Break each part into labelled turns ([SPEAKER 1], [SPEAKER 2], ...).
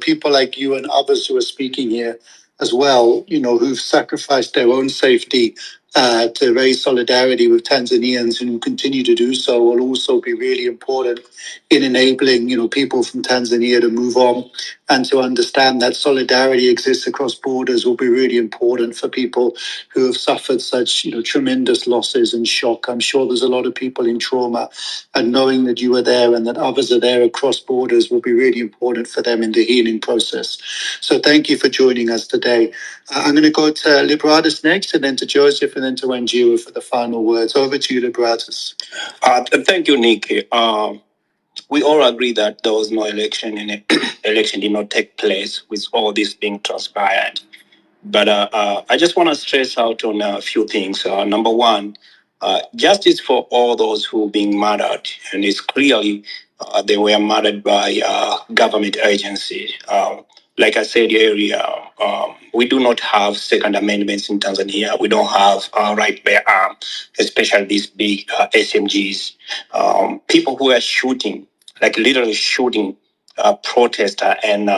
[SPEAKER 1] people like you and others who are speaking here as well, who've sacrificed their own safety to raise solidarity with Tanzanians and who continue to do so, will also be really important in enabling, people from Tanzania to move on and to understand that solidarity exists across borders will be really important for people who have suffered such, tremendous losses and shock. I'm sure there's a lot of people in trauma, and knowing that you are there and that others are there across borders will be really important for them in the healing process. So thank you for joining us today. I'm going to go to Liberatus next, and then to Joseph, and then to Wanjiru for the final words. Over to you, Liberatus.
[SPEAKER 2] Thank you, Nick. We all agree that there was no election, and election did not take place with all this being transpired. But I just want to stress out on a few things. Number one, justice for all those who are being murdered, and it's clearly they were murdered by government agency. Like I said earlier, we do not have second amendments in Tanzania. We don't have right bear arm, especially these big SMGs. People who are shooting, like literally shooting protester, and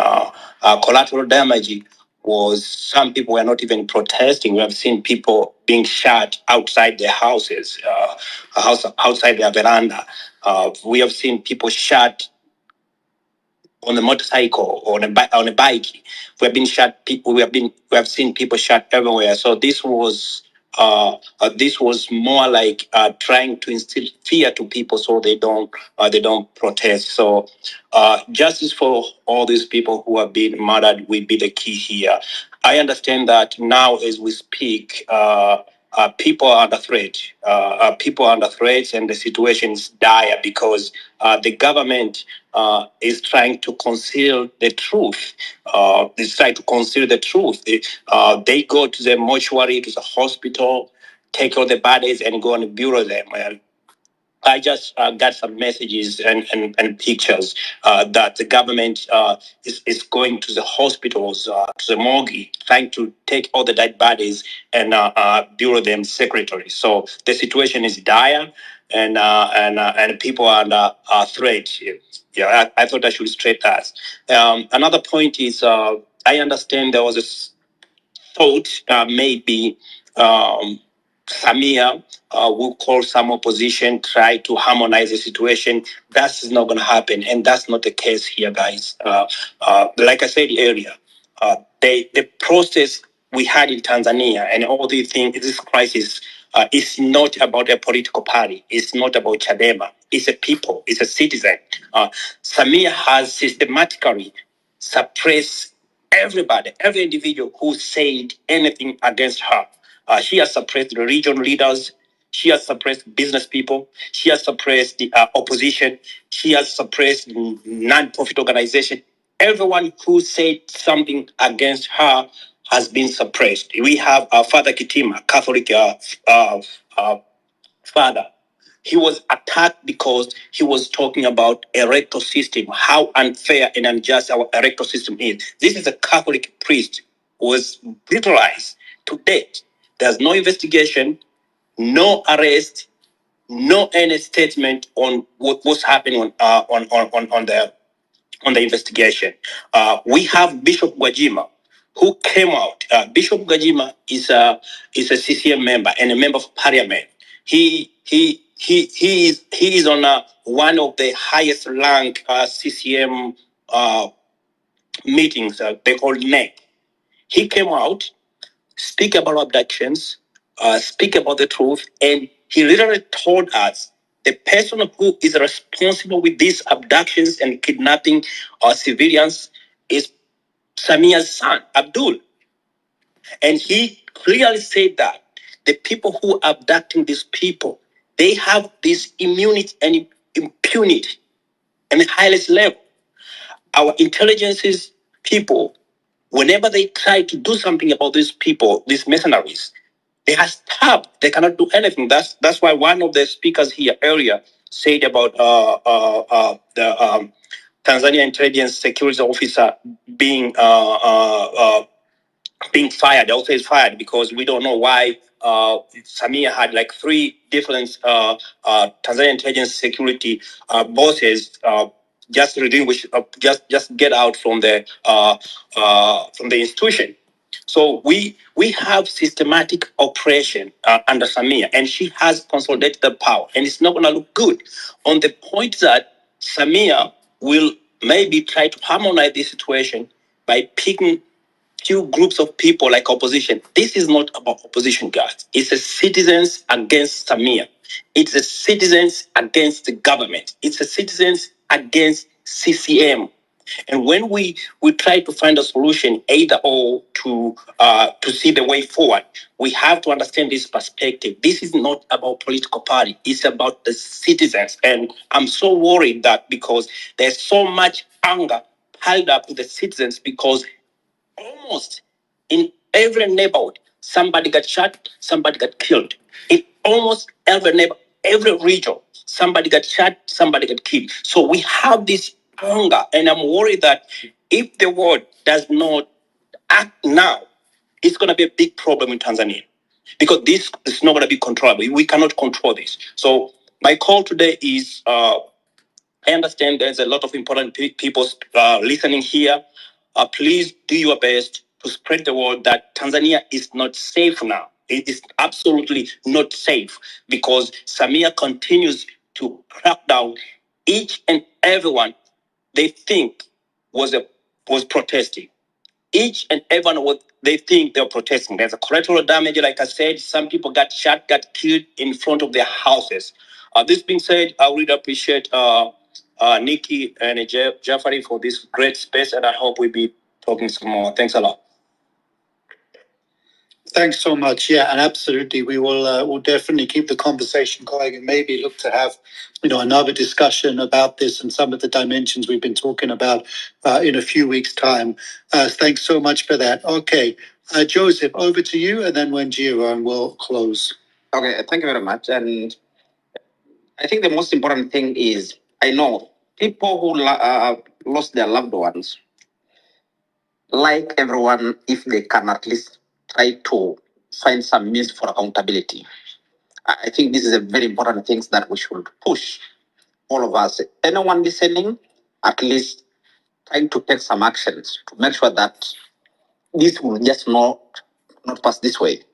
[SPEAKER 2] collateral damage was some people were not even protesting. We have seen people being shot outside their houses, outside their veranda. We have seen people shot on a motorcycle or on a bike. We have been shot. We have seen people shot everywhere. So this was more like trying to instill fear to people so they don't protest. So justice for all these people who have been murdered will be the key here. I understand that now as we speak, people are under threat. People are under threat, and the situation is dire because the government is trying to conceal the truth. Is trying to conceal the truth. They go to the mortuary, to the hospital, take all the bodies, and go and bury them. I just got some messages and pictures that the government is going to the hospitals, to the morgue, trying to take all the dead bodies and bury them secretly. So the situation is dire, and people are under threat. Yeah, I thought I should straight that. Another point is I understand there was a thought maybe Samia will call some opposition, try to harmonize the situation. That's not going to happen, and that's not the case here, guys. Like I said earlier, the process we had in Tanzania and all these things, this crisis, is not about a political party. It's not about Chadema. It's a people. It's a citizen. Samia has systematically suppressed everybody, every individual who said anything against her. She has suppressed the region leaders. She has suppressed business people. She has suppressed the opposition. She has suppressed non-profit organization. Everyone who said something against her has been suppressed. We have Father Kitima, Catholic father. He was attacked because he was talking about electoral system, how unfair and unjust our electoral system is. This is a Catholic priest who was brutalized to death. There's no investigation, no arrest, no any statement on what was happening on the investigation. We have Bishop Gwajima, who came out. Bishop Gwajima is a CCM member and a member of parliament. He is on one of the highest rank CCM meetings. They call NEC. He came out, speak about abductions, speak about the truth, and he literally told us the person who is responsible with these abductions and kidnapping civilians is Samia's son, Abdul. And he clearly said that the people who are abducting these people, they have this immunity and impunity at the highest level. Our intelligences people, whenever they try to do something about these people, these mercenaries, they are stopped. They cannot do anything. That's why one of the speakers here earlier said about the Tanzania intelligence security officer being fired. Also is fired because we don't know why Samia had like 3 different Tanzania intelligence security bosses just relinquish, just get out from the institution. So we have systematic oppression under Samia, and she has consolidated the power, and it's not going to look good. On the point that Samia will maybe try to harmonize this situation by picking few groups of people like opposition. This is not about opposition, guys. It's a citizens against Samia. It's a citizens against the government. It's a citizens against CCM. And when we try to find a solution, either or to see the way forward, we have to understand this perspective. This is not about political party. It's about the citizens. And I'm so worried that because there's so much anger piled up with the citizens because almost in every neighborhood, somebody got shot, somebody got killed. In almost every neighbor, every region, somebody got shot, somebody got killed. So we have this anger, and I'm worried that if the world does not act now, it's going to be a big problem in Tanzania because this is not going to be controllable. We cannot control this. So my call today is I understand there's a lot of important people listening here. Please do your best to spread the word that Tanzania is not safe now. It is absolutely not safe because Samia continues to crack down each and everyone they think was protesting. Each and everyone what they think they're protesting. There's a collateral damage, like I said. Some people got shot, got killed in front of their houses. This being said, I really appreciate Nikki and Jeffrey for this great space, and I hope we'll be talking some more. Thanks a lot.
[SPEAKER 1] Thanks so much. Yeah, and absolutely, we will we'll definitely keep the conversation going and maybe look to have another discussion about this and some of the dimensions we've been talking about in a few weeks' time. Thanks so much for that. Okay, Joseph, over to you, and then Wenjiro, and we'll close.
[SPEAKER 3] Okay, thank you very much. And I think the most important thing is I know people who lost their loved ones, like everyone, if they can at least try to find some means for accountability. I think this is a very important thing that we should push all of us. Anyone listening, at least trying to take some actions to make sure that this will just not pass this way.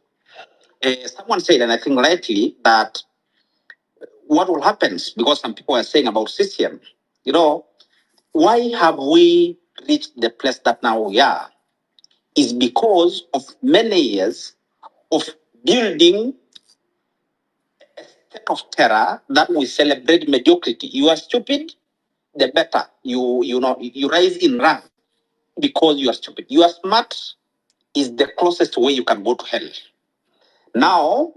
[SPEAKER 3] Someone said, and I think rightly, that what will happen, because some people are saying about system, why have we reached the place that now we are? Is because of many years of building a state of terror that we celebrate mediocrity. You are stupid, the better. You rise in rank because you are stupid. You are smart is the closest way you can go to hell. Now,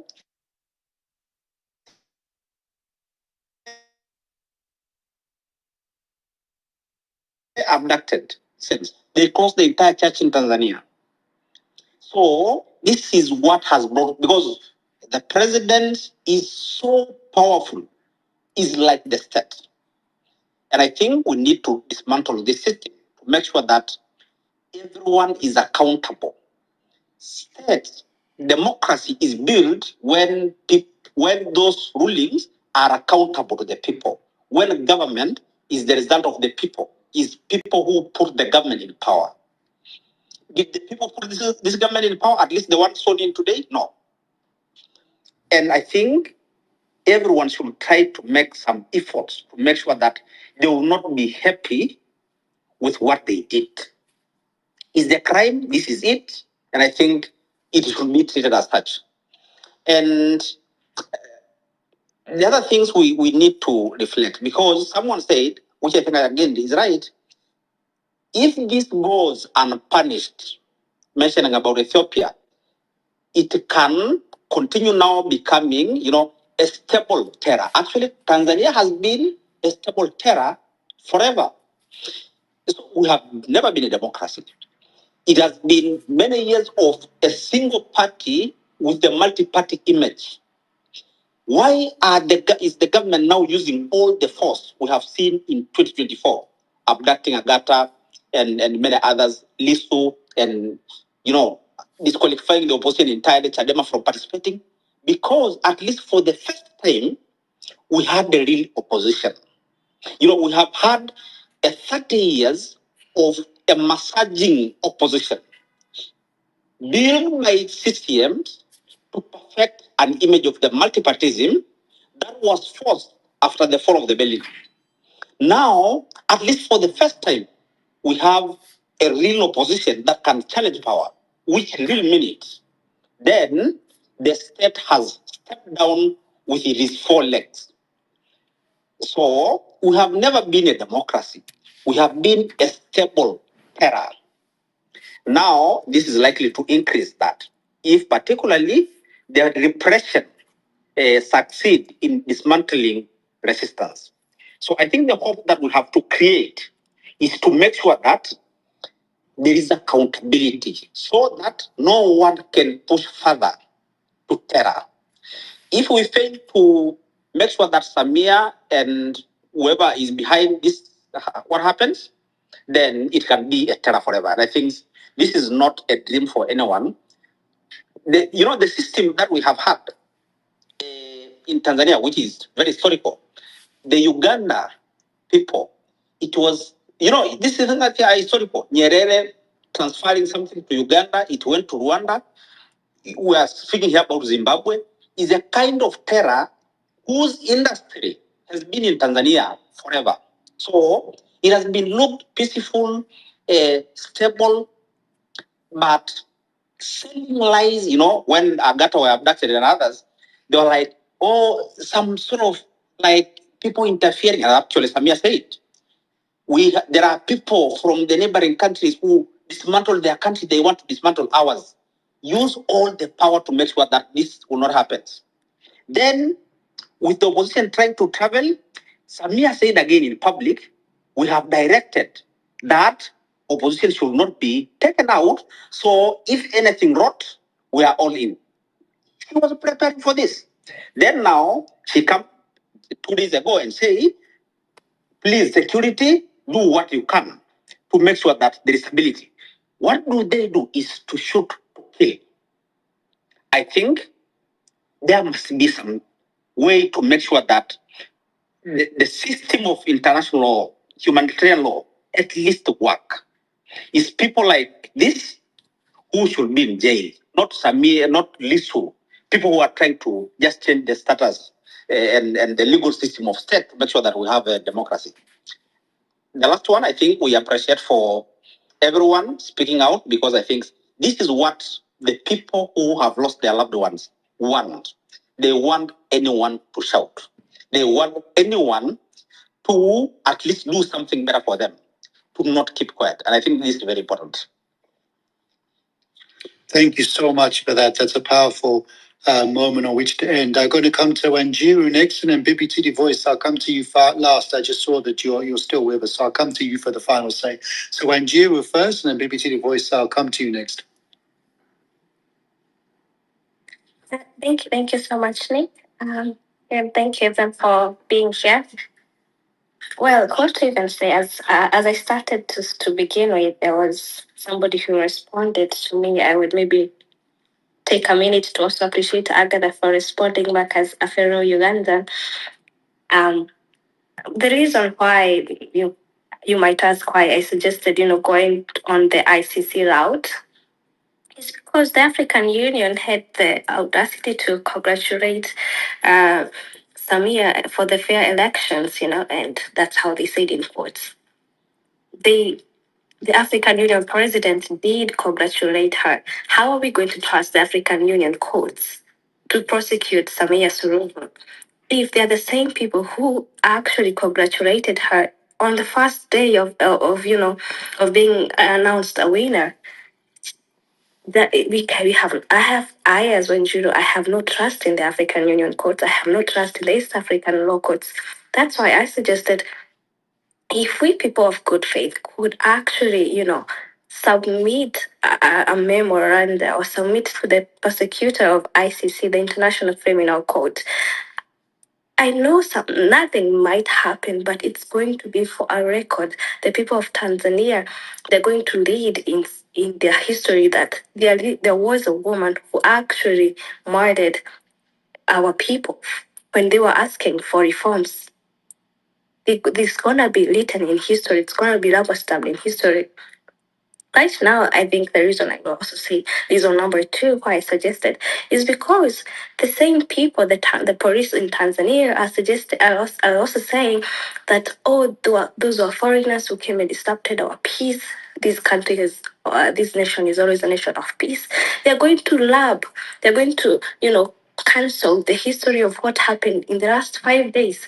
[SPEAKER 3] abducted since they closed the entire church in Tanzania. So this is what has brought, because the president is so powerful, is like the state. And I think we need to dismantle this system to make sure that everyone is accountable. State democracy is built when those rulings are accountable to the people. When government is the result of the people, is people who put the government in power. Did the people put this government in power, at least the one sold in today? No. And I think everyone should try to make some efforts to make sure that they will not be happy with what they did. Is the crime? This is it. And I think it should be treated as such. And the other things we need to reflect, because someone said, which I think again is right, if this goes unpunished, mentioning about Ethiopia, it can continue now becoming, a stable terror. Actually, Tanzania has been a stable terror forever. So we have never been a democracy. It has been many years of a single party with a multi-party image. Why is the government now using all the force we have seen in 2024, abducting Agatha and many others, Lisu, and disqualifying the opposition entirely, Chadema, from participating? Because at least for the first time, we had the real opposition. We have had a 30 years of a massaging opposition, build by systems to perfect an image of the multipartism that was forced after the fall of the Berlin. Now, at least for the first time, we have a real opposition that can challenge power, which really mean it. Then the state has stepped down with its four legs. So we have never been a democracy. We have been a stable terror. Now, this is likely to increase that, if particularly the repression succeed in dismantling resistance. So I think the hope that we have to create is to make sure that there is accountability so that no one can push further to terror. If we fail to make sure that Samia and whoever is behind this, what happens, then it can be a terror forever. And I think this is not a dream for anyone. The system that we have had in Tanzania, which is very historical, the Uganda people, it was, this is not historical. Nyerere transferring something to Uganda, it went to Rwanda. We are speaking here about Zimbabwe, is a kind of terror whose industry has been in Tanzania forever. So it has been looked peaceful, stable, but selling lies, when Agatha were abducted and others, they were like, oh, some sort of like people interfering. And actually, Samia said, there are people from the neighboring countries who dismantle their country, they want to dismantle ours. Use all the power to make sure that this will not happen. Then, with the opposition trying to travel, Samia said again in public, we have directed that opposition should not be taken out. So if anything rot, we are all in. She was prepared for this. Then now she come 2 days ago and say, please, security, do what you can to make sure that there is stability. What do they do is to shoot to kill. I think there must be some way to make sure that the system of international law, humanitarian law, at least work. It's people like this who should be in jail, not Samir, not Lisu, people who are trying to just change the status and the legal system of state to make sure that we have a democracy. The last one, I think we appreciate for everyone speaking out, because I think this is what the people who have lost their loved ones want. They want anyone to shout. They want anyone to at least do something better for them, to not keep quiet. And I think this is very important.
[SPEAKER 1] Thank you so much for that. That's a powerful moment on which to end. I'm going to come to Wanjiru next, and then BBTD Voice, I'll come to you last. I just saw that you're still with us, so I'll come to you for the final say. So Wanjiru first, and then BBTD Voice, I'll come to you next.
[SPEAKER 4] Thank you so much, Nick. And thank you everyone for being here. Well, what to even say? As I started to begin with, there was somebody who responded to me. I would maybe take a minute to also appreciate Agatha for responding back as a fellow Ugandan. The reason why you might ask why I suggested going on the ICC route is because the African Union had the audacity to congratulate Samia for the fair elections, and that's how they said in quotes. The African Union president did congratulate her. How are we going to trust the African Union courts to prosecute Samia Suluhu if they're the same people who actually congratulated her on the first day of being announced a winner? That I as Wanjiru, I have no trust in the African Union courts. I have no trust in the East African law courts. That's why I suggested if we people of good faith could actually, submit a memoranda or submit to the prosecutor of ICC, the International Criminal Court. I know nothing might happen, but it's going to be for a record. The people of Tanzania, they're going to read in their history that there was a woman who actually murdered our people when they were asking for reforms. This is gonna be written in history. It's gonna be rubber stamped in history. Right now, I think the reason I will also say reason number two why I suggested is because the same people, the police in Tanzania are also saying that those are foreigners who came and disrupted our peace. This country is, this nation is always a nation of peace. They're going to they're going to, cancel the history of what happened in the last 5 days.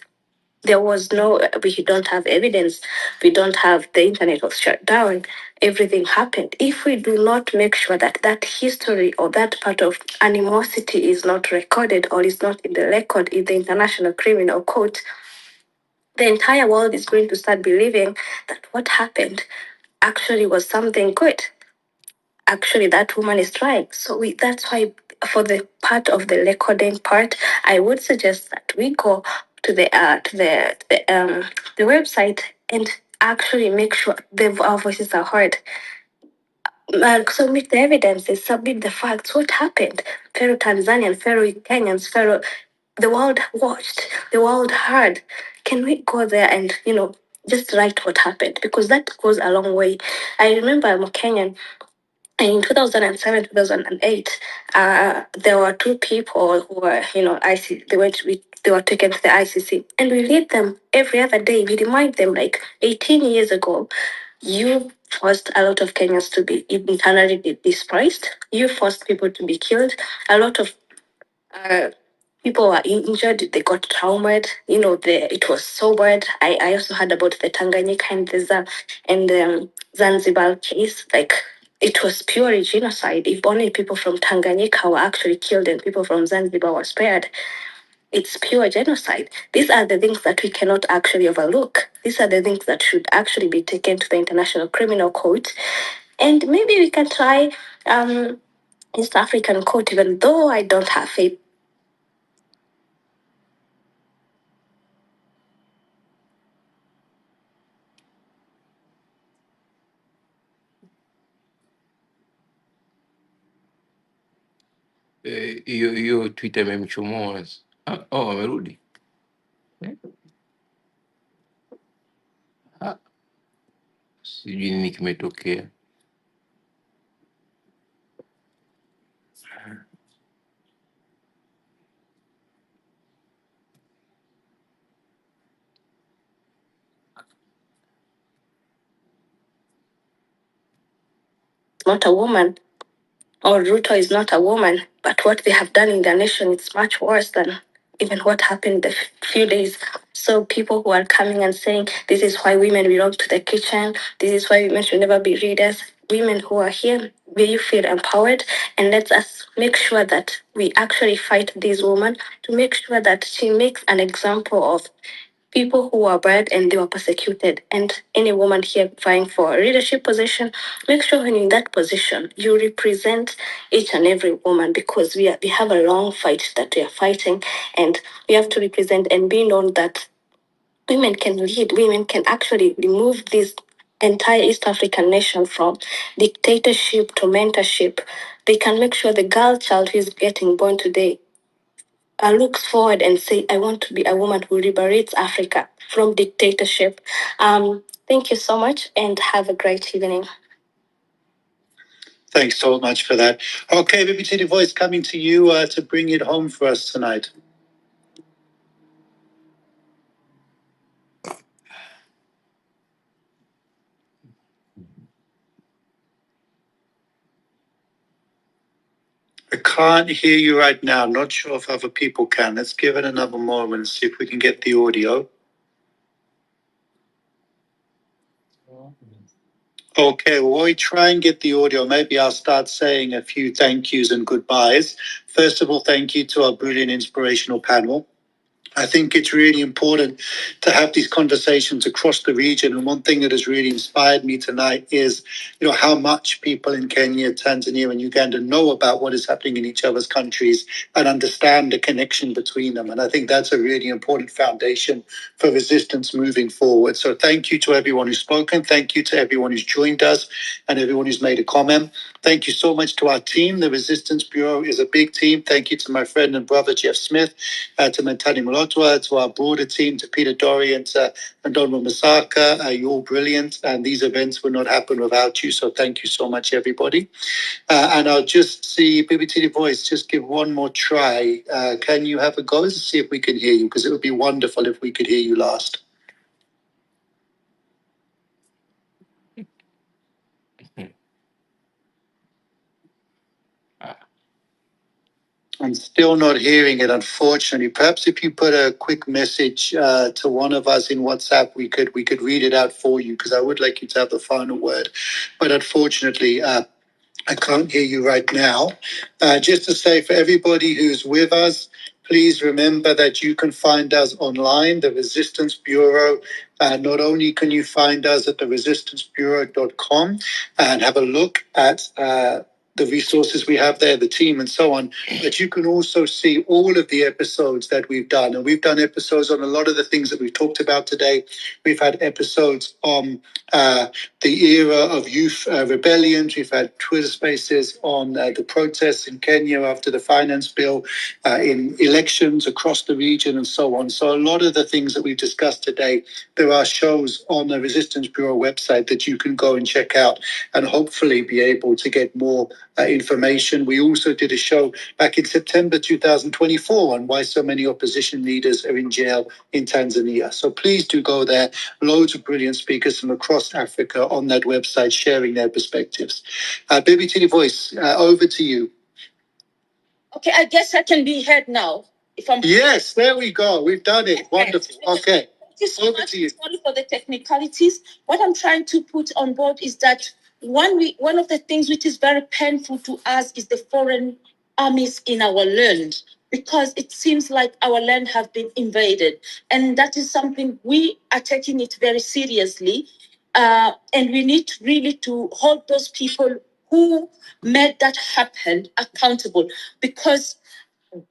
[SPEAKER 4] There was no, we don't have evidence. We don't have, the internet was shut down. Everything happened. If we do not make sure that that history or that part of animosity is not recorded or is not in the record in the International Criminal Court, the entire world is going to start believing that what happened actually was something good. Actually, that woman is trying. So that's why for the part of the recording part, I would suggest that we go to the website and actually make sure our voices are heard. Submit the evidences, submit the facts. What happened? Fellow Tanzanians, fellow Kenyans, fellow, the world watched, the world heard. Can we go there and just write what happened? Because that goes a long way. I remember I'm a Kenyan. In 2007, 2008, there were two people who were, they were taken to the ICC, and we read them every other day. We remind them, like 18 years ago, you forced a lot of Kenyans to be internally displaced. You forced people to be killed. A lot of uh, people were injured. They got traumatized. It was so bad. I also heard about the Tanganyika and the Zanzibar case. Like, it was purely genocide. If only people from Tanganyika were actually killed and people from Zanzibar were spared, it's pure genocide. These are the things that we cannot actually overlook. These are the things that should actually be taken to the International Criminal Court. And maybe we can try East African Court, even though I don't have faith.
[SPEAKER 2] Hiyo Twitter imemchomoa. Amerudi. Sijui nini kimetokea.
[SPEAKER 4] Not a woman, or Ruto is not a woman, but what they have done in their nation is much worse than even what happened a few days. So people who are coming and saying, this is why women belong to the kitchen, this is why women should never be readers. Women who are here, will you feel empowered? And let us make sure that we actually fight this woman to make sure that she makes an example of people who were bad and they were persecuted. And any woman here vying for a leadership position, make sure when you're in that position, you represent each and every woman, because we have a long fight that we are fighting, and we have to represent and be known that women can lead, women can actually remove this entire East African nation from dictatorship to mentorship. They can make sure the girl child who is getting born today looks forward and say, I want to be a woman who liberates Africa from dictatorship. Thank you so much and have a great evening.
[SPEAKER 1] Thanks so much for that. Okay, BBC Voice coming to you to bring it home for us tonight. I can't hear you right now. Not sure if other people can. Let's give it another moment and see if we can get the audio. Okay, well, while we try and get the audio, maybe I'll start saying a few thank yous and goodbyes. First of all, thank you to our brilliant inspirational panel. I think it's really important to have these conversations across the region. And one thing that has really inspired me tonight is, how much people in Kenya, Tanzania, and Uganda know about what is happening in each other's countries and understand the connection between them. And I think that's a really important foundation for resistance moving forward. So thank you to everyone who's spoken. Thank you to everyone who's joined us and everyone who's made a comment. Thank you so much to our team. The Resistance Bureau is a big team. Thank you to my friend and brother, Jeff Smith, to Mentani Malog. Motwa, to our broader team, to Peter Dorian, and Donald Masaka. You're all brilliant, and these events would not happen without you. So thank you so much, everybody. And I'll just see, BBTD Voice, just give one more try. Can you have a go to see if we can hear you? Because it would be wonderful if we could hear you last. I'm still not hearing it, unfortunately. Perhaps if you put a quick message to one of us in WhatsApp, we could read it out for you, because I would like you to have the final word. But unfortunately, I can't hear you right now. Just to say, for everybody who's with us, please remember that you can find us online, the Resistance Bureau. Not only can you find us at theresistancebureau.com and have a look at the resources we have there, the team and so on, but you can also see all of the episodes that we've done. And we've done episodes on a lot of the things that we've talked about today. We've had episodes on the era of youth rebellions. We've had Twitter spaces on the protests in Kenya after the finance bill, in elections across the region and so on. So a lot of the things that we've discussed today, there are shows on the Resistance Bureau website that you can go and check out and hopefully be able to get more information. We also did a show back in September 2024 on why so many opposition leaders are in jail in Tanzania. So please do go there. Loads of brilliant speakers from across Africa on that website sharing their perspectives. Baby Titty Voice, over to you. Okay, I guess I can be heard now. If I'm Yes, there we go. We've done it. Wonderful. Okay. Thank you so much. Sorry for the technicalities. What I'm trying to put on board is that one of the things which is very painful to us is the foreign armies in our land, because it seems like our land have been invaded, and that is something we are taking it very seriously, and we need really to hold those people who made that happen accountable, because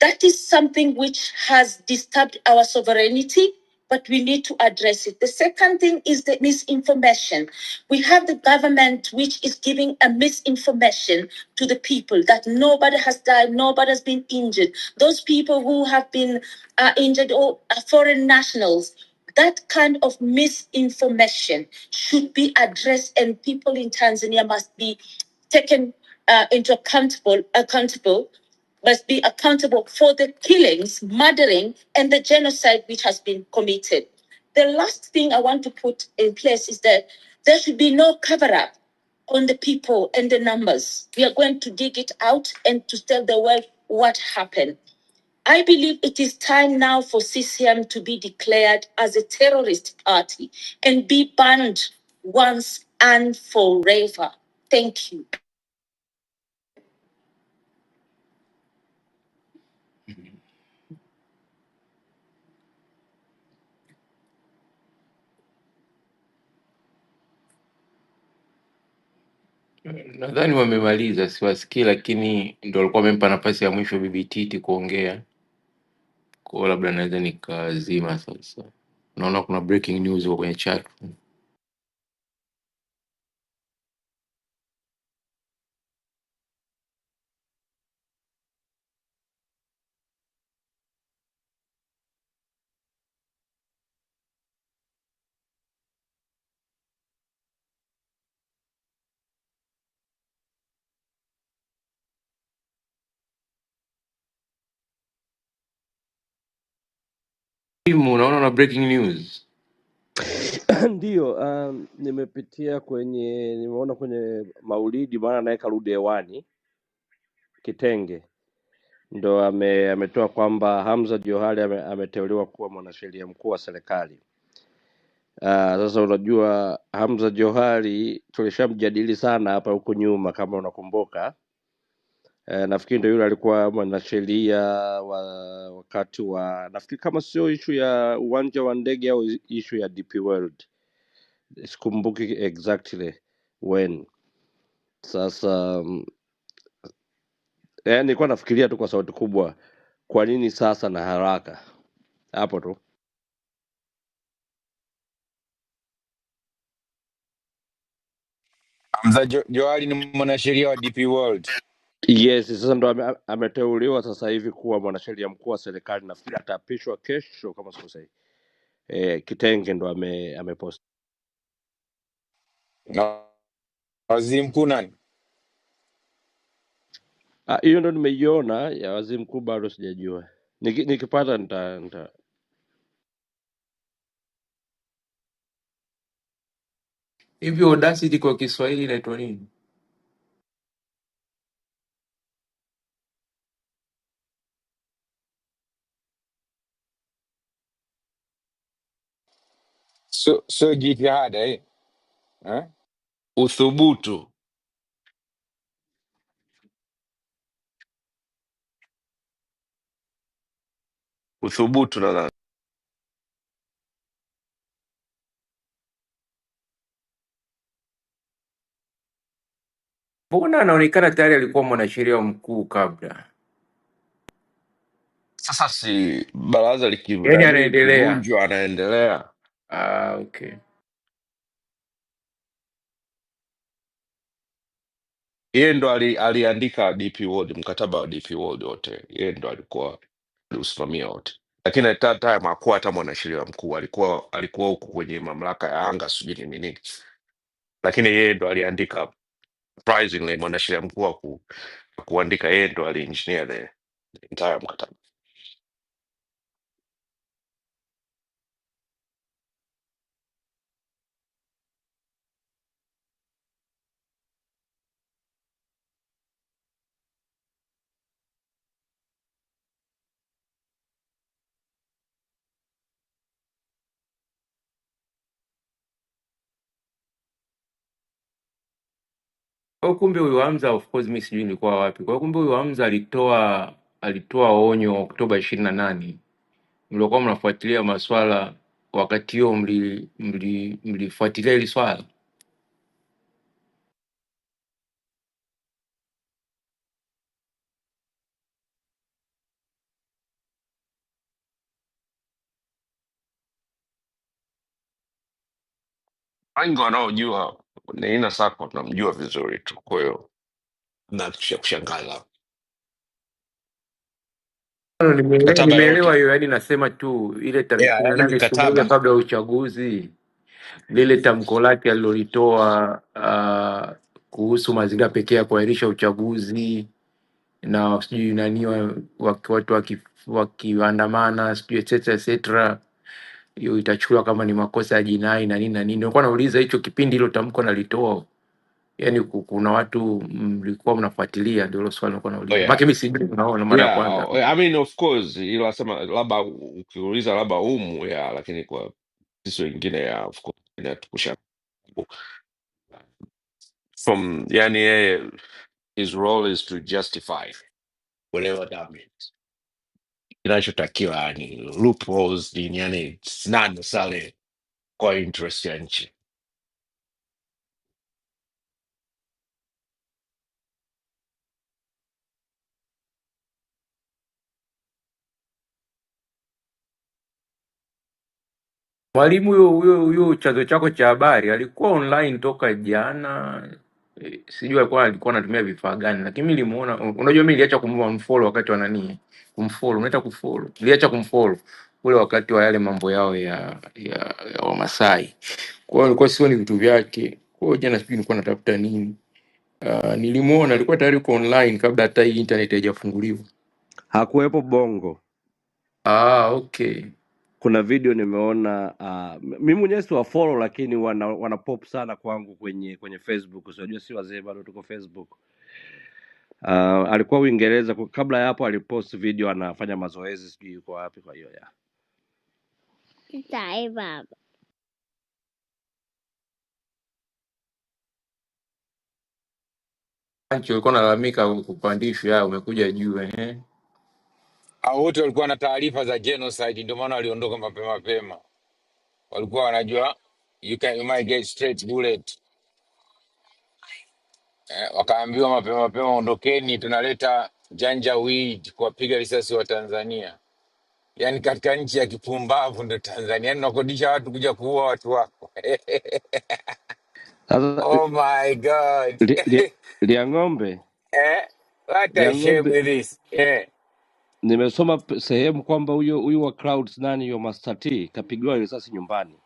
[SPEAKER 1] that is something which has disturbed our sovereignty, but we need to address it. The second thing is the misinformation. We have the government which is giving a misinformation to the people that nobody has died, nobody has been injured. Those people who have been injured or are foreign nationals, that kind of misinformation should be addressed, and people in Tanzania must be taken into accountable, must be accountable for the killings, murdering, and the genocide which has been committed. The last thing I want to put in place is that there should be no cover up on the people and the numbers. We are going to dig it out and to tell the world what happened. I believe it is time now for CCM to be declared as a terrorist party and be banned once and forever. Thank you.
[SPEAKER 5] Nadhani wamemaliza, siwasikii, lakini ndo walikuwa wamempa nafasi ya mwisho Bibi Titi kuongea, kwa hiyo labda naweza nikazima sasa. Naona kuna breaking news huko kwenye chat. Timu, unaona na breaking news?
[SPEAKER 6] Ndio, nimeona kwenye Maulidi, maana naye karudi hewani Kitenge ndo ametoa kwamba Hamza Johari ameteuliwa kuwa mwanasheria mkuu wa serikali. Sasa unajua Hamza Johari tulishamjadili sana hapa huko nyuma, kama unakumbuka. Nafikiri ndo yule alikuwa mwanasheria wakati wa, nafikiri kama sio ishu ya uwanja wa ndege au ishu ya DP World, sikumbuki exactly when. Sasa nilikuwa nafikiria tu kwa sauti kubwa, kwa nini sasa na haraka hapo tu.
[SPEAKER 7] Hamza Johari ni mwanasheria wa DP World.
[SPEAKER 6] Yes, sasa ndo ameteuliwa sasa hivi kuwa mwanasheria mkuu wa serikali. Nafikiri ataapishwa kesho kama sikosei. Kitenge ndo amepost.
[SPEAKER 7] Na waziri mkuu nani?
[SPEAKER 6] Hiyo ndo nimeiona ya waziri mkuu, bado sijajua. Nikipata nita
[SPEAKER 5] Hivi Audacity kwa Kiswahili inaitwa nini?
[SPEAKER 7] So jitihada eh?
[SPEAKER 6] uthubutu. Uthubutu nadhani.
[SPEAKER 5] Mbona anaonekana tayari alikuwa mwanasheria mkuu kabla,
[SPEAKER 6] Sasa si baraza
[SPEAKER 5] yaani
[SPEAKER 6] likivunani
[SPEAKER 5] anaendelea?
[SPEAKER 6] kivunjwa anaendelea.
[SPEAKER 5] Okay.
[SPEAKER 6] Yeye ndo aliandika DP World, mkataba wa DP World wote, yeye ndo alikuwa aliusimamia wote, lakini at that time hakuwa hata mwanasheria mkuu, alikuwa huku kwenye mamlaka ya anga sijui ni nini, lakini yeye ndo aliandika. Surprisingly, mwanasheria mkuu kuandika, yeye ndo aliengineer the entire mkataba.
[SPEAKER 5] Kwa hiyo kumbe huyu Hamza, of course mimi sijui nilikuwa wapi. Kwa hiyo kumbe huyu Hamza alitoa onyo Oktoba 28. Mliokuwa mnafuatilia maswala wakati huo, mlifuatilia hili swala?
[SPEAKER 6] Wengi wanaojua Neina Sako tunamjua vizuri tu, kwa hiyo na kitu cha kushangaza mkataba
[SPEAKER 5] Nimeelewa
[SPEAKER 6] yote.
[SPEAKER 5] hiyo, yaani nasema tu ile tarehe
[SPEAKER 6] Yeah,
[SPEAKER 5] kumi na
[SPEAKER 6] yani
[SPEAKER 5] nane siku moja
[SPEAKER 6] mkataba.
[SPEAKER 5] kabla ya uchaguzi, lile tamko lake alilolitoa kuhusu mazingira pekee ya kuahirisha uchaguzi na sijui nani watu wakiandamana sijui etc, hiyo itachukuliwa kama ni makosa ya jinai na nini na nini. Nilikuwa nauliza hicho kipindi hilo tamko nalitoa, yani kuna watu mlikuwa mnafuatilia? Ndio hilo swali nilikuwa
[SPEAKER 6] Oh,
[SPEAKER 5] nauliza, maana
[SPEAKER 6] yeah.
[SPEAKER 5] mimi sijui, unaona, mara ya
[SPEAKER 6] Yeah,
[SPEAKER 5] kwanza.
[SPEAKER 6] I mean of course, ila sema labda ukiuliza labda umu ya, lakini kwa sisi wengine ya of course inatukusha from, yani yeye, his role is to justify whatever that means. Kinachotakiwa yani loopholes ni yani it's not necessarily kwa interest ya nchi.
[SPEAKER 5] Mwalimu huyo chanzo chako cha habari alikuwa online toka jana. Sijui alikuwa anatumia vifaa gani, lakini mimi nilimuona. Unajua mimi niliacha kumfollow wakati wa nani, kumfollow, unaita kufollow, niliacha kumfollow ule wakati wa yale mambo yao ya Wamasai. Kwa hiyo nilikuwa sioni vitu vyake. Kwa hiyo jana sijui nilikuwa natafuta nini. Nilimuona alikuwa tayari uko online kabla hata hii internet haijafunguliwa.
[SPEAKER 6] Hakuwepo Bongo.
[SPEAKER 5] Okay.
[SPEAKER 6] Kuna video nimeona, mimi mwenyewe si wa follow, lakini wana pop sana kwangu kwenye Facebook. Unajua si wazee bado tuko Facebook. Alikuwa Uingereza, kabla ya hapo alipost video anafanya mazoezi sijui yuko wapi, kwa hiyo ya. Baba.
[SPEAKER 5] Anchi ulikuwa unalalamika kupandishwa, umekuja juu
[SPEAKER 7] Hao wote walikuwa na taarifa za genocide, ndio maana waliondoka mapema mapema. Walikuwa wanajua you might get straight bullet. Wakaambiwa mapema mapema, ondokeni, tunaleta janja weed kuwapiga risasi wa Tanzania. Yaani katika nchi ya kipumbavu ndo Tanzania, yaani unakodisha watu kuja kuua watu wako.
[SPEAKER 6] Sasa
[SPEAKER 7] Oh my God.
[SPEAKER 6] lia ng'ombe,
[SPEAKER 7] Eh? What a shame
[SPEAKER 6] Liang'ombe,
[SPEAKER 7] it is. Yeah.
[SPEAKER 6] nimesoma sehemu kwamba huyu wa Clouds nani, hiyo Master T kapigwa risasi nyumbani.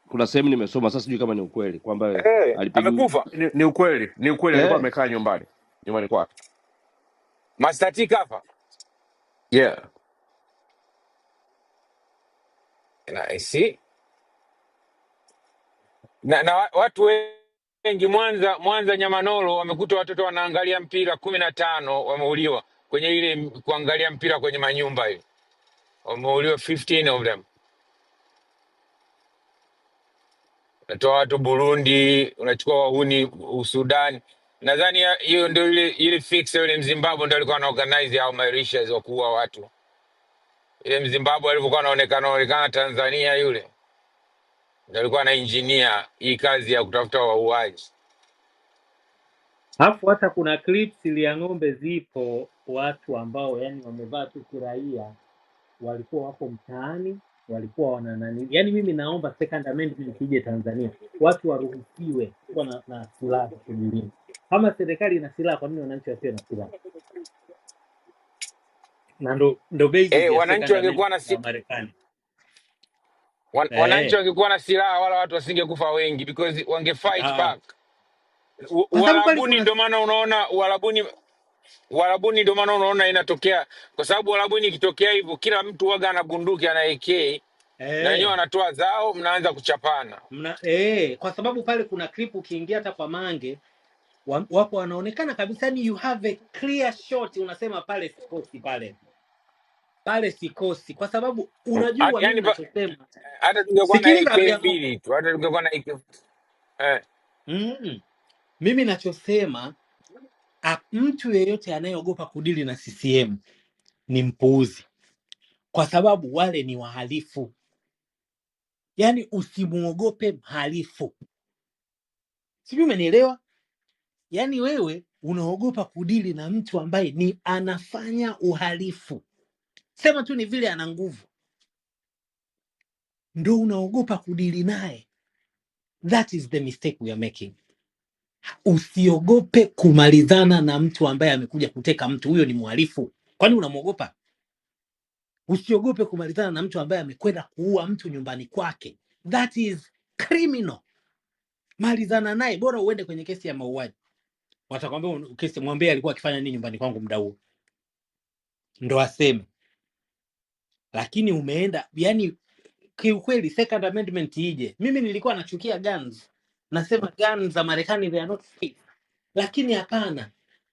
[SPEAKER 6] Kuna sehemu nimesoma, sasa sijui kama ni ukweli kwamba alipigwa.
[SPEAKER 7] Amekufa. Ni ukweli. Ni ukweli alikuwa
[SPEAKER 6] Eh,
[SPEAKER 7] amekaa nyumbani. Nyumbani kwake. Master T kafa. Yeah. Na see. Watu wengi Mwanza Nyamanoro wamekuta watoto wanaangalia mpira 15 wameuliwa kwenye ile kuangalia mpira kwenye manyumba hiyo. Wameuliwa 15 of them. Unatoa watu Burundi, unachukua wahuni Sudan. Nadhani hiyo ndio ile fix yule Mzimbabwe ndio alikuwa anaorganize au Mauritius wa kuua watu. Ile Mzimbabwe alivyokuwa anaonekana Tanzania yule. Ndio alikuwa na engineer hii kazi ya kutafuta wauaji.
[SPEAKER 8] Alafu hata kuna clips ya ng'ombe zipo, watu ambao yani wamevaa tu kiraia walikuwa wako mtaani, walikuwa wana nani. Yani mimi naomba second amendment ije Tanzania, watu waruhusiwe kuwa na silaha za kujilinda. Kama serikali ina silaha, kwa nini wananchi wasiwe na silaha? Na ndo basis ya
[SPEAKER 7] Wananchi
[SPEAKER 8] second
[SPEAKER 7] wangekuwa
[SPEAKER 8] amendment
[SPEAKER 7] na
[SPEAKER 8] ya Marekani.
[SPEAKER 7] wananchi
[SPEAKER 8] Eh,
[SPEAKER 7] wangekuwa na silaha wala watu wasingekufa wengi because wange fight
[SPEAKER 8] ah,
[SPEAKER 7] back.
[SPEAKER 8] kwa sababu pale
[SPEAKER 7] Uarabuni
[SPEAKER 8] kuna
[SPEAKER 7] ndio maana unaona Uarabuni ndio maana unaona inatokea, kwa sababu Uarabuni ikitokea hivyo kila mtu waga na bunduki ana AK na wenyewe wanatoa zao, mnaanza kuchapana.
[SPEAKER 8] kwa sababu pale kuna clip ukiingia hata kwa Mange wapo wanaonekana kabisa, ni you have a clear shot, unasema pale sikosi, pale sikosi, kwa sababu unajua mimi
[SPEAKER 7] Yaani
[SPEAKER 8] ninachosema.
[SPEAKER 7] hata tungekuwa na
[SPEAKER 8] Sikiliza
[SPEAKER 7] AK
[SPEAKER 8] vya ng'ombe.
[SPEAKER 7] mbili tu, hata tungekuwa na AK eh.
[SPEAKER 8] Mimi ninachosema, mtu yeyote anayeogopa kudili na CCM ni mpuuzi, kwa sababu wale ni wahalifu. Yaani usimuogope mhalifu, sijui umenielewa? Yaani wewe unaogopa kudili na mtu ambaye ni anafanya uhalifu, sema tu ni vile ana nguvu, ndo unaogopa kudili naye. That is the mistake we are making. Usiogope kumalizana na mtu ambaye amekuja kuteka mtu, huyo ni mhalifu. Kwani unamwogopa? Usiogope kumalizana na mtu ambaye amekwenda kuua mtu nyumbani kwake. That is criminal. Malizana naye, bora uende kwenye kesi ya mauaji. Watakwambia kesi, mwambie alikuwa akifanya nini nyumbani kwangu muda huo, ndo aseme. Lakini umeenda, yani kiukweli second amendment ije. Mimi nilikuwa nachukia guns, nasema guns za Marekani they are not safe, lakini hapana.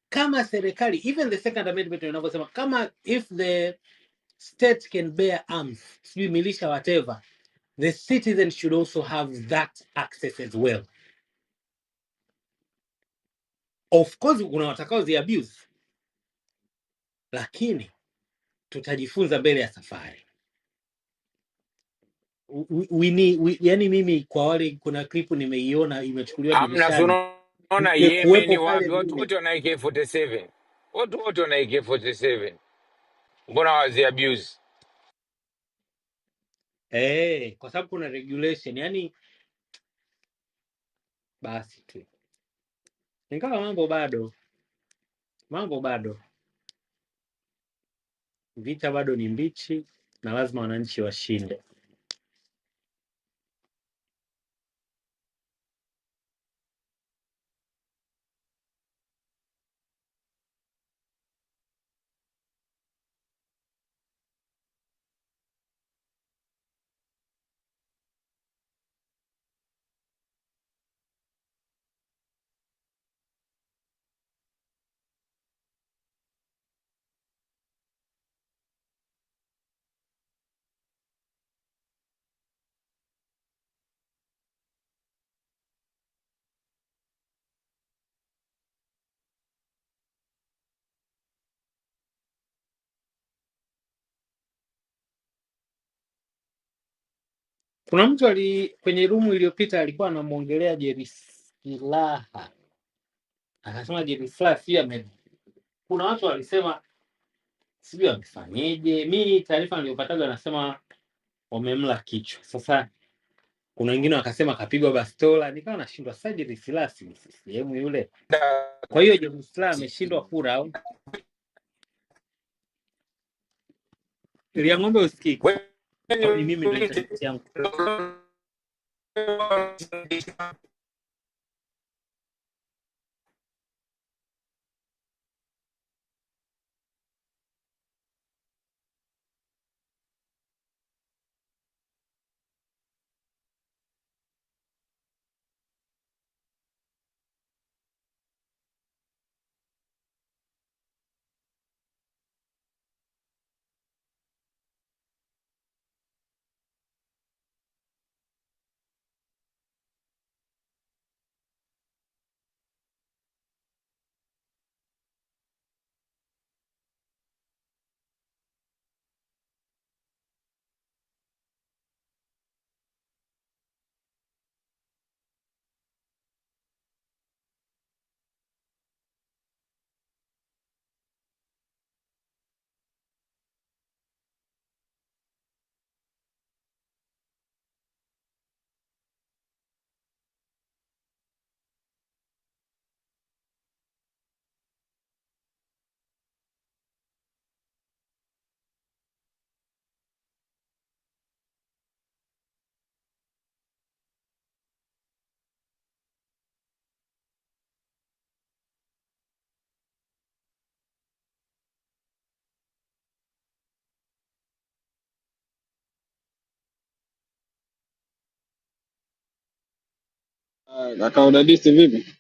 [SPEAKER 8] Kama serikali, even the second amendment inavyosema, kama if the state can bear arms, sijui militia whatever, the citizen should also have that access as well. Of course kuna watakao zi abuse, lakini tutajifunza mbele ya safari. Yani mimi kwa wale, kuna clip nimeiona imechukuliwa
[SPEAKER 7] Amna
[SPEAKER 8] dirishani,
[SPEAKER 7] sunaona Yemen
[SPEAKER 8] ningekuwepo pale
[SPEAKER 7] wapi, watu
[SPEAKER 8] mimi.
[SPEAKER 7] wote wana AK47, watu wote wana AK47, mbona wazi abuse?
[SPEAKER 8] Kwa sababu kuna regulation, yani basi tu. Ingawa mambo bado vita bado ni mbichi na lazima wananchi washinde. Kuna mtu kwenye rumu iliyopita alikuwa anamuongelea Jerry Silaa, akasema Jerry Silaa kuna watu walisema sijui amefanyeje. Mimi taarifa niliyopataga anasema wamemla kichwa. Sasa Kuna wengine wakasema kapigwa bastola, nikawa nashindwa Said Silasi ni CCM yule. Kwa hiyo John Slaa ameshindwa kura au Liang'ombe usikiki? Au ni mimi ndio internet yangu?
[SPEAKER 9] Kaka udadisi vipi?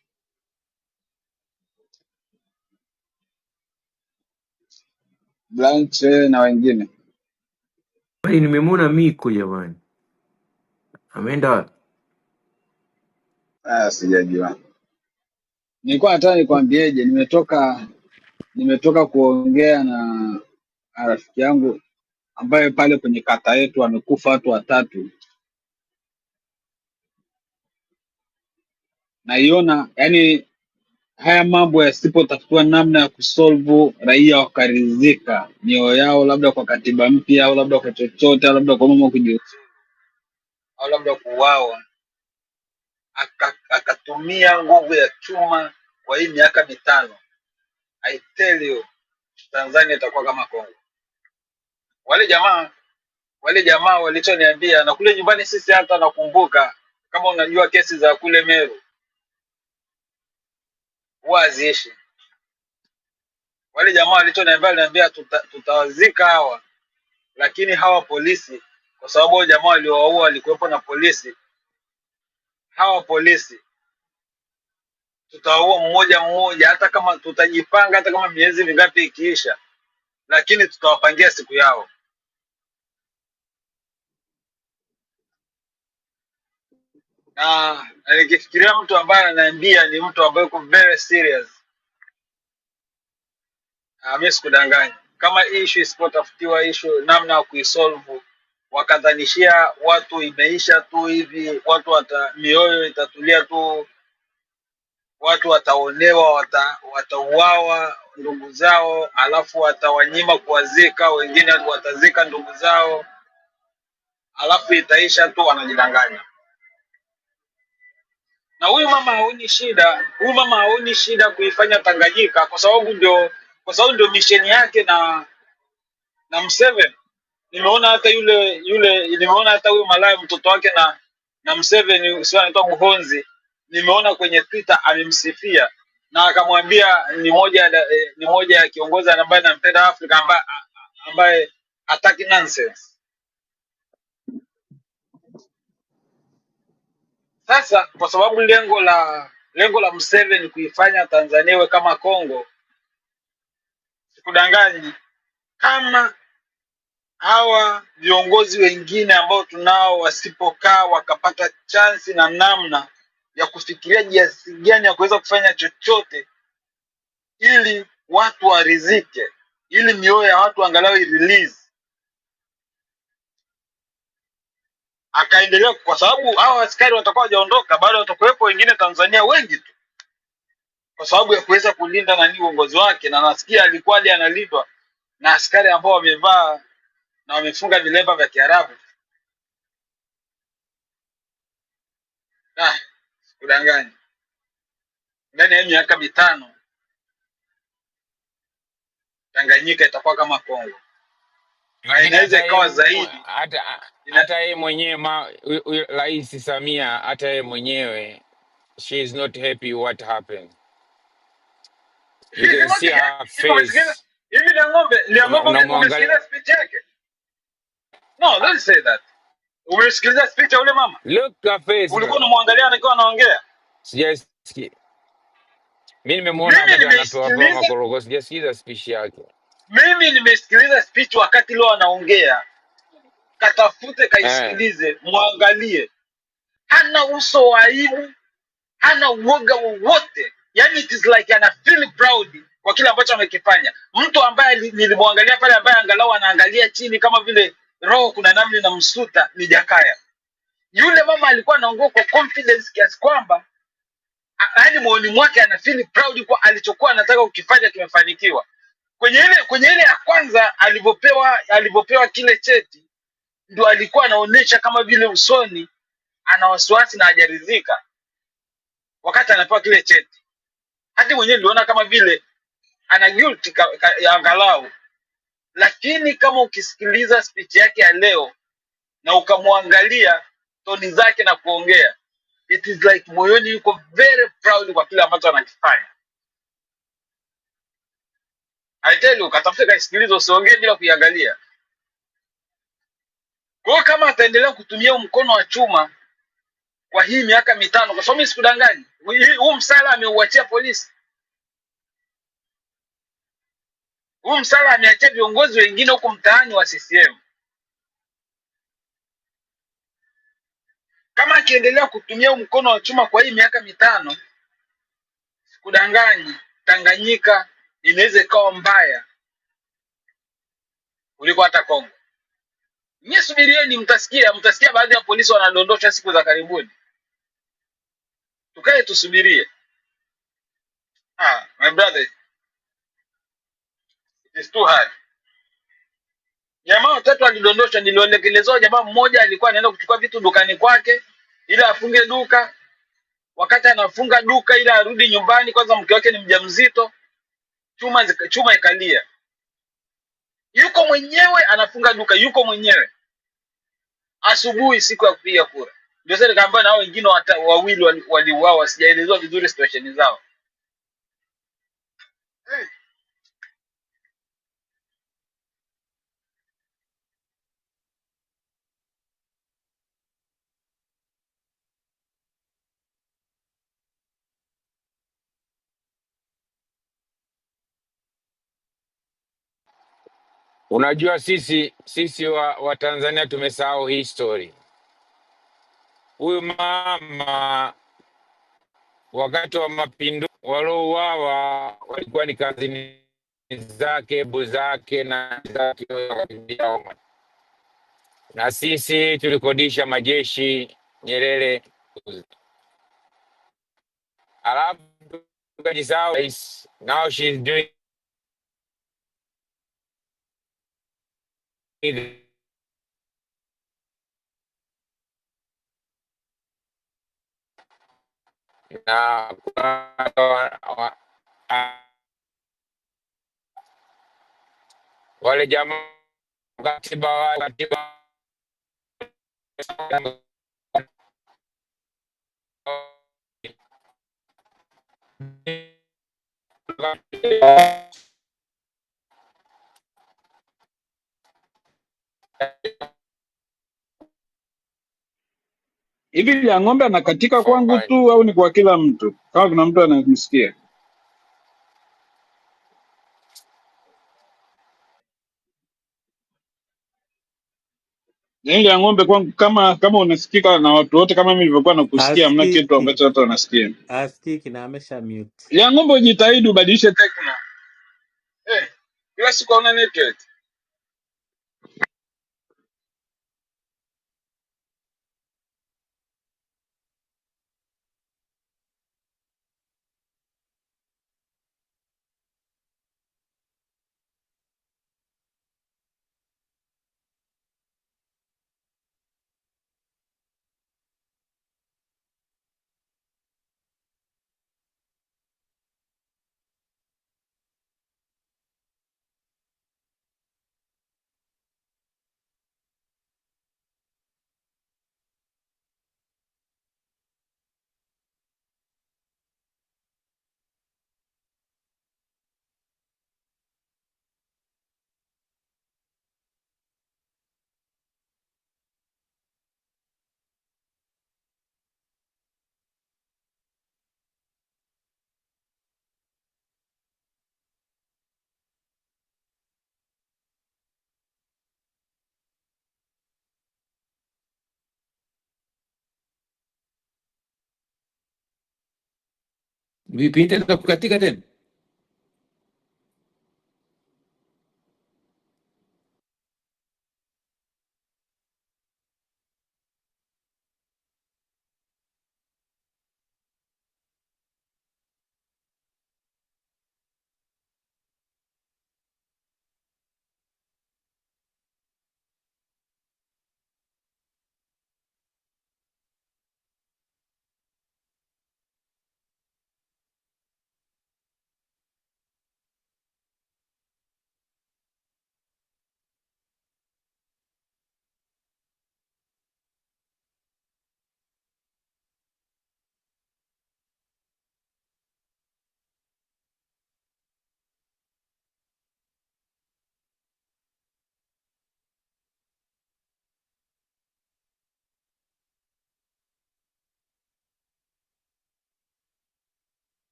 [SPEAKER 9] Blanche na wengine.
[SPEAKER 5] Bali nimemwona Miko jamani, ameenda wapi?
[SPEAKER 9] Sijajua. Nilikuwa nataka nikwambieje, nimetoka kuongea na rafiki yangu ambaye pale kwenye kata yetu wamekufa watu watatu. Naiona yani haya mambo yasipotafutiwa namna ya kusolve, raia wakaridhika mioyo yao, labda kwa katiba mpya au labda kwa chochote, au labda kwa mama kujiuzulu au labda kuuawa, akatumia nguvu ya chuma kwa hii miaka mitano, I tell you, Tanzania itakuwa kama Kongo. Wale jamaa walichoniambia, na kule nyumbani sisi, hata nakumbuka, kama unajua kesi za kule Meru huwa haziishi. Wale jamaa walichoniambia tutawazika hawa, lakini hawa polisi, kwa sababu wale jamaa waliowaua walikuwepo na polisi, hawa polisi tutawaua mmoja mmoja, hata kama tutajipanga, hata kama miezi mingapi ikiisha, lakini tutawapangia siku yao. Na nikifikiria mtu ambaye ananiambia ni mtu ambaye yuko very serious, mimi sikudanganya. Kama issue isipotafutiwa, issue namna ya kuisolve, wakadhanishia watu imeisha tu hivi, mioyo itatulia tu, watu wataonewa, watauawa ndugu zao, alafu watawanyima kuwazika, wengine watazika ndugu zao, alafu itaisha tu, wanajidanganya. Na huyu mama haoni shida kuifanya Tanganyika, kwa sababu ndio mission yake na Museveni. Nimeona hata huyo malaya mtoto wake na Museveni, sio anaitwa Muhonzi, nimeona kwenye Twitter amemsifia na akamwambia ni moja ya kiongozi ambaye anampenda Afrika, ambaye hataki nonsense. Sasa kwa sababu lengo la Museveni kuifanya Tanzania iwe kama Kongo, sikudanganyi, kama hawa viongozi wengine ambao tunao wasipokaa wakapata chansi na namna ya kufikiria jinsi gani ya kuweza kufanya chochote ili watu warizike, ili mioyo ya watu angalau release, akaendelea, kwa sababu hao askari watakuwa hawajaondoka, bado watakuwepo wengine Tanzania wengi tu, kwa sababu ya kuweza kulinda uongozi wake. Na nasikia alikuwa analindwa na askari ambao wamevaa na wamefunga vilemba vya Kiarabu. Ah, sikudanganya. Ndani ya miaka mitano Tanganyika itakuwa kama Kongo. Na
[SPEAKER 7] Lakini
[SPEAKER 9] inaweza ikawa zaidi. Ina,
[SPEAKER 7] hata yeye mwenyewe Rais Samia, hata yeye mwenyewe, she is not happy what happened. You
[SPEAKER 9] she's
[SPEAKER 7] can
[SPEAKER 9] not
[SPEAKER 7] see her
[SPEAKER 9] hivi umesikiza?
[SPEAKER 7] face.
[SPEAKER 9] Hivi Liang'ombe umesikiza
[SPEAKER 7] Unamwangalia,
[SPEAKER 9] speech yake? No, don't say that. Umesikiliza speech ya ule mama?
[SPEAKER 7] look her face
[SPEAKER 9] Ulikuwa
[SPEAKER 7] bro.
[SPEAKER 9] unamwangalia anakiwa anaongea?
[SPEAKER 7] Sijasikia mimi, nimemuona
[SPEAKER 9] Mimi
[SPEAKER 7] wakati anapewa
[SPEAKER 9] nimeisikiliza,
[SPEAKER 7] makorogo, sijasikiza speech yake.
[SPEAKER 9] mimi nimeisikiliza speech wakati leo anaongea. Katafute
[SPEAKER 7] Eh,
[SPEAKER 9] kaisikilize, muangalie. Hana uso wa aibu, hana uoga wowote. Yani it is like ana feel proud kwa kile ambacho amekifanya. Mtu ambaye nilimwangalia pale, ambaye angalau anaangalia chini kama vile roho kuna namna inamsuta, ni Jakaya. Yule mama alikuwa anaongea kwa confidence kiasi kwamba yaani moyoni mwake ana feel proud kwa alichokuwa anataka kukifanya kimefanikiwa. Kwenye ile ya kwanza alivyopewa kile cheti, ndio alikuwa anaonesha kama vile usoni ana wasiwasi na hajaridhika wakati anapewa kile cheti. Hadi mwenyewe niliona kama vile ana guilt ya angalau. Lakini kama ukisikiliza speech yake ya leo na ukamwangalia toni zake na kuongea, it is like moyoni yuko very proud kwa kile ambacho anakifanya. I tell you, katafute kaisikiliza, usiongee bila kuiangalia. Kwa hiyo kama ataendelea kutumia mkono wa chuma kwa hii miaka mitano, kwa sababu mimi sikudanganyi, huu msala ameuachia polisi, huu msala ameachia viongozi wengine huko mtaani wa CCM. Kama akiendelea kutumia mkono wa chuma kwa hii miaka mitano, sikudanganyi, Tanganyika inaweza ikawa mbaya kuliko hata Kongo. Nyie subirieni, mtasikia baadhi ya polisi wanadondosha siku za karibuni. Tukae tusubirie. My brother, it is too hard. Jamaa watatu walidondoshwa, nilielekezwa jamaa mmoja alikuwa anaenda kuchukua vitu dukani kwake ili afunge duka. Wakati anafunga duka ili arudi nyumbani, kwanza mke wake ni mjamzito, chuma ikalia. Yuko mwenyewe anafunga duka, yuko mwenyewe. Asubuhi siku ya kupiga kura. Ndio sasa nikaambiwa na hao wengine wawili waliuawa, sijaelezwa vizuri situation zao. Hey.
[SPEAKER 7] unajua sisi wa Tanzania tumesahau history. Huyu mama wakati wa mapinduzi waliouawa walikuwa ni kazini zake, bu zake na zake, na sisi tulikodisha majeshi Nyerere, alafu tukajisahau. Now she's doing it. Na wale jamaa katiba
[SPEAKER 9] Hivi ya ng'ombe anakatika kwangu tu au ni kwa kila mtu? Kama kuna mtu ananisikia. Yaani ya ng'ombe kwangu, kama unasikika na watu wote kama mimi nilivyokuwa nakusikia, hamna kitu
[SPEAKER 8] Askiki,
[SPEAKER 9] ambacho watu wanasikia.
[SPEAKER 8] askiki na amesha mute.
[SPEAKER 9] Ya ng'ombe ujitahidi ubadilishe tekno. Kila siku hauna network.
[SPEAKER 5] Vipi internet kukatika tena?